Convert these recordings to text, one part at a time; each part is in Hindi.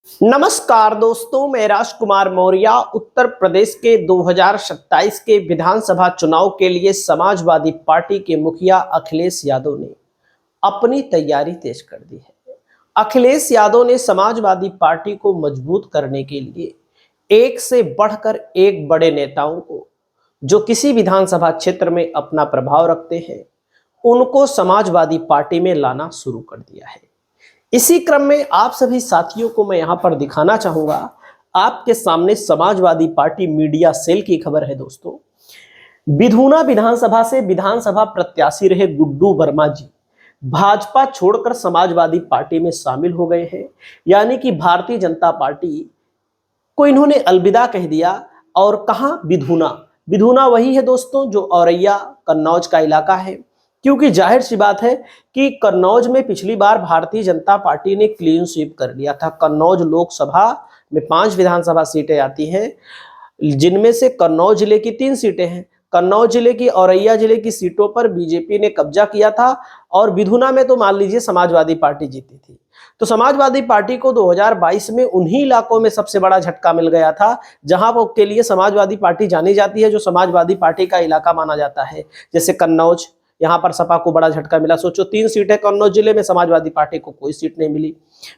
नमस्कार दोस्तों, मैं राजकुमार मौर्य उत्तर प्रदेश के 2027 के विधानसभा चुनाव के लिए समाजवादी पार्टी के मुखिया अखिलेश यादव ने अपनी तैयारी तेज कर दी है। अखिलेश यादव ने समाजवादी पार्टी को मजबूत करने के लिए एक से बढ़कर एक बड़े नेताओं को, जो किसी विधानसभा क्षेत्र में अपना प्रभाव रखते हैं, उनको समाजवादी पार्टी में लाना शुरू कर दिया है। इसी क्रम में आप सभी साथियों को मैं यहां पर दिखाना चाहूंगा, आपके सामने समाजवादी पार्टी मीडिया सेल की खबर है। दोस्तों, विधुना विधानसभा से विधानसभा प्रत्याशी रहे गुड्डू वर्मा जी भाजपा छोड़कर समाजवादी पार्टी में शामिल हो गए हैं। यानी कि भारतीय जनता पार्टी को इन्होंने अलविदा कह दिया। और कहां? विधुना। विधुना वही है दोस्तों जो औरैया कन्नौज का इलाका है, क्योंकि जाहिर सी बात है कि कन्नौज में पिछली बार भारतीय जनता पार्टी ने क्लीन स्वीप कर लिया था। कन्नौज लोकसभा में 5 विधानसभा सीटें आती हैं, जिनमें से कन्नौज जिले की 3 सीटें हैं। कन्नौज जिले की, औरैया जिले की सीटों पर बीजेपी ने कब्जा किया था और विधुना में तो मान लीजिए समाजवादी पार्टी जीती थी। तो समाजवादी पार्टी को 2022 में उन्हीं इलाकों में सबसे बड़ा झटका मिल गया था जहां वो के लिए समाजवादी पार्टी जानी जाती है, जो समाजवादी पार्टी का इलाका माना जाता है, जैसे कन्नौज। यहाँ पर सपा को बड़ा झटका मिला। सोचो, 3 सीटें कन्नौज जिले में, समाजवादी पार्टी को कोई सीट नहीं मिली।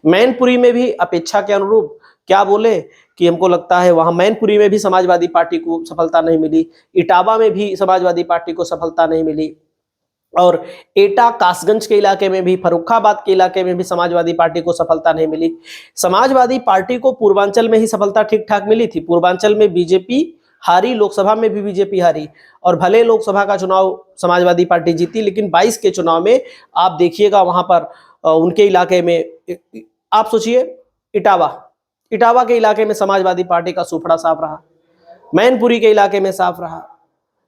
मैनपुरी में भी अपेक्षा के अनुरूप क्या बोले कि हमको लगता है वहां मैनपुरी में भी समाजवादी पार्टी को सफलता नहीं मिली। इटावा में भी समाजवादी पार्टी को सफलता नहीं मिली। और एटा कासगंज के इलाके में भी, फर्रुखाबाद के इलाके में भी समाजवादी पार्टी को सफलता नहीं मिली। समाजवादी पार्टी को पूर्वांचल में ही सफलता ठीक ठाक मिली थी। पूर्वांचल में बीजेपी हारी, लोकसभा में भी बीजेपी हारी, और भले लोकसभा का चुनाव समाजवादी पार्टी जीती, लेकिन 22 के चुनाव में आप देखिएगा वहां पर उनके इलाके में, आप सोचिए, इटावा के इलाके में समाजवादी पार्टी का सुफड़ा साफ रहा, मैनपुरी के इलाके में साफ रहा।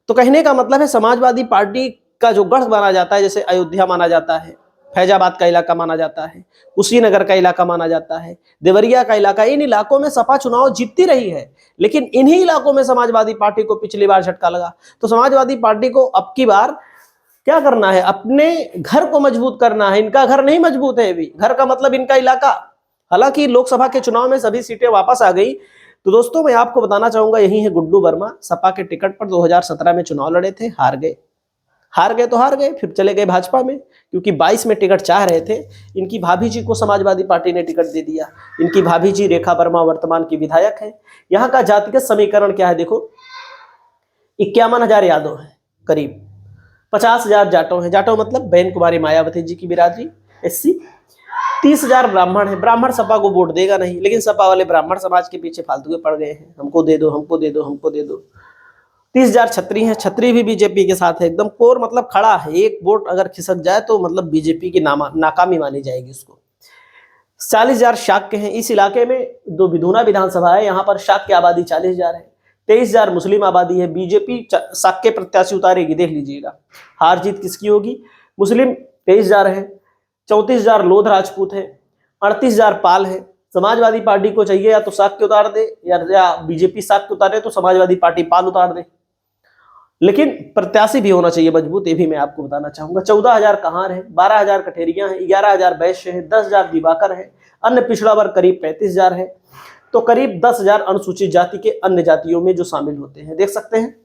तो कहने का मतलब है समाजवादी पार्टी का जो गढ़ माना जाता है, जैसे अयोध्या माना जाता है, फैजाबाद का इलाका माना जाता है, कुशीनगर का इलाका माना जाता है, देवरिया का इलाका, इन इलाकों में सपा चुनाव जीतती रही है, लेकिन इन्हीं इलाकों में समाजवादी पार्टी को पिछली बार झटका लगा। तो समाजवादी पार्टी को अब की बार क्या करना है? अपने घर को मजबूत करना है। इनका घर नहीं मजबूत है अभी। घर का मतलब इनका इलाका। हालांकि लोकसभा के चुनाव में सभी सीटें वापस आ गई। तो दोस्तों, मैं आपको बताना चाहूंगा, यही है गुड्डू वर्मा। सपा के टिकट पर 2017 में चुनाव लड़े थे, हार गए तो हार गए, फिर चले गए भाजपा में, क्योंकि 22 में टिकट चाह रहे थे। इनकी भाभी जी को समाजवादी पार्टी ने टिकट दे दिया। इनकी भाभी जी रेखा वर्मा वर्तमान की विधायक है। यहाँ का जातिगत समीकरण क्या है देखो, 51,000 यादव है, करीब 50,000 जाटो है। जाटो मतलब बहन कुमारी मायावती जी की बिरादरी, SC। 30,000 ब्राह्मण है। ब्राह्मण सपा को वोट देगा नहीं, लेकिन सपा वाले ब्राह्मण समाज के पीछे फालतू के पड़ गए हैं, हमको दे दो, हमको दे दो, हमको दे दो। 30,000 छत्री हैं। छत्री भी बीजेपी के साथ है, एकदम कोर, मतलब खड़ा है। एक वोट अगर खिसक जाए तो मतलब बीजेपी की नाकामी मानी जाएगी उसको। 40,000 शाक के हैं। इस इलाके में दो विधुना विधानसभा है, यहाँ पर शाक की आबादी 40,000 है। 23,000 मुस्लिम आबादी है। बीजेपी शाक के प्रत्याशी उतारेगी, देख लीजिएगा हार जीत किसकी होगी। मुस्लिम 23,000 है, 34,000 लोध राजपूत है, 38,000 पाल है। समाजवादी पार्टी को चाहिए या तो शाक के उतार दे, या बीजेपी शाक के उतारे तो समाजवादी पार्टी पाल उतार दे, लेकिन प्रत्याशी भी होना चाहिए मजबूत। ये भी मैं आपको बताना चाहूंगा। 14,000 कहार है, 12,000 कठेरियां हैं, 11,000 वैश्य है, 10,000 दिवाकर है। अन्य पिछड़ा वर्ग करीब 35,000 है। तो करीब 10,000 अनुसूचित जाति के अन्य जातियों में जो शामिल होते हैं, देख सकते हैं।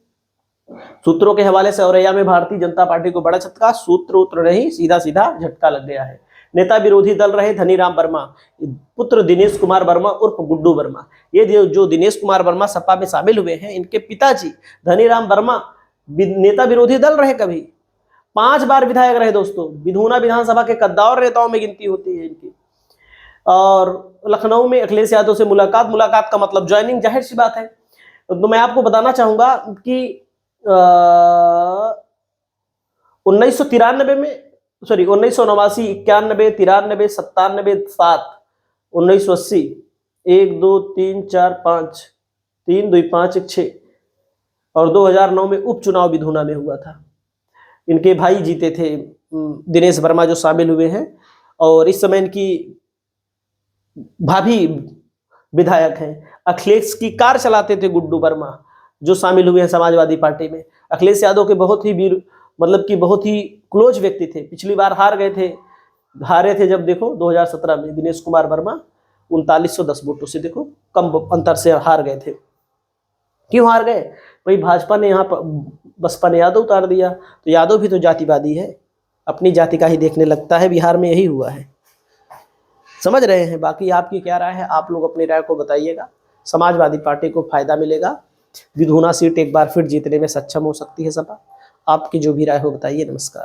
सूत्रों के हवाले से औरैया में भारतीय जनता पार्टी को बड़ा झटका, सूत्र उत्र नहीं, सीधा सीधा झटका लग गया है। नेता विरोधी दल रहे धनीराम वर्मा, पुत्र दिनेश कुमार वर्मा उर्फ गुड्डू वर्मा। ये जो दिनेश कुमार वर्मा सपा में शामिल हुए हैं, इनके पिताजी धनीराम वर्मा नेता विरोधी दल रहे, कभी 5 बार विधायक रहे दोस्तों। विधुना विधानसभा के कद्दावर नेताओं में गिनती होती है इनकी। और लखनऊ में अखिलेश यादव से मुलाकात का मतलब ज्वाइनिंग, जाहिर सी बात है। तो मैं आपको बताना चाहूंगा कि 1993 में, सॉरी 1989, 91, 93, 97, 7, 1980, 1 2 3 4 5, 3 2 5 1 6, और 2009 में उपचुनाव विधुना में हुआ था। इनके भाई जीते थे, दिनेश वर्मा जो शामिल हुए हैं, और इस समय इनकी भाभी विधायक हैं। अखिलेश की कार चलाते थे गुड्डू वर्मा, जो शामिल हुए हैं समाजवादी पार्टी में। अखिलेश यादव के बहुत ही वीर, मतलब कि बहुत ही क्लोज व्यक्ति थे। पिछली बार हारे थे जब देखो 2017 में दिनेश कुमार वर्मा, 3910 वोटों से, देखो कम अंतर से हार गए थे। क्यों हार गए भाई? भाजपा ने यहाँ पर बसपा ने यादव उतार दिया, तो यादव भी तो जातिवादी है, अपनी जाति का ही देखने लगता है। बिहार में यही हुआ है, समझ रहे हैं। बाकी आपकी क्या राय है, आप लोग अपनी राय को बताइएगा। समाजवादी पार्टी को फायदा मिलेगा, विधुना सीट एक बार फिर जीतने में सक्षम हो सकती है सपा। आपकी जो भी राय हो बताइए। नमस्कार।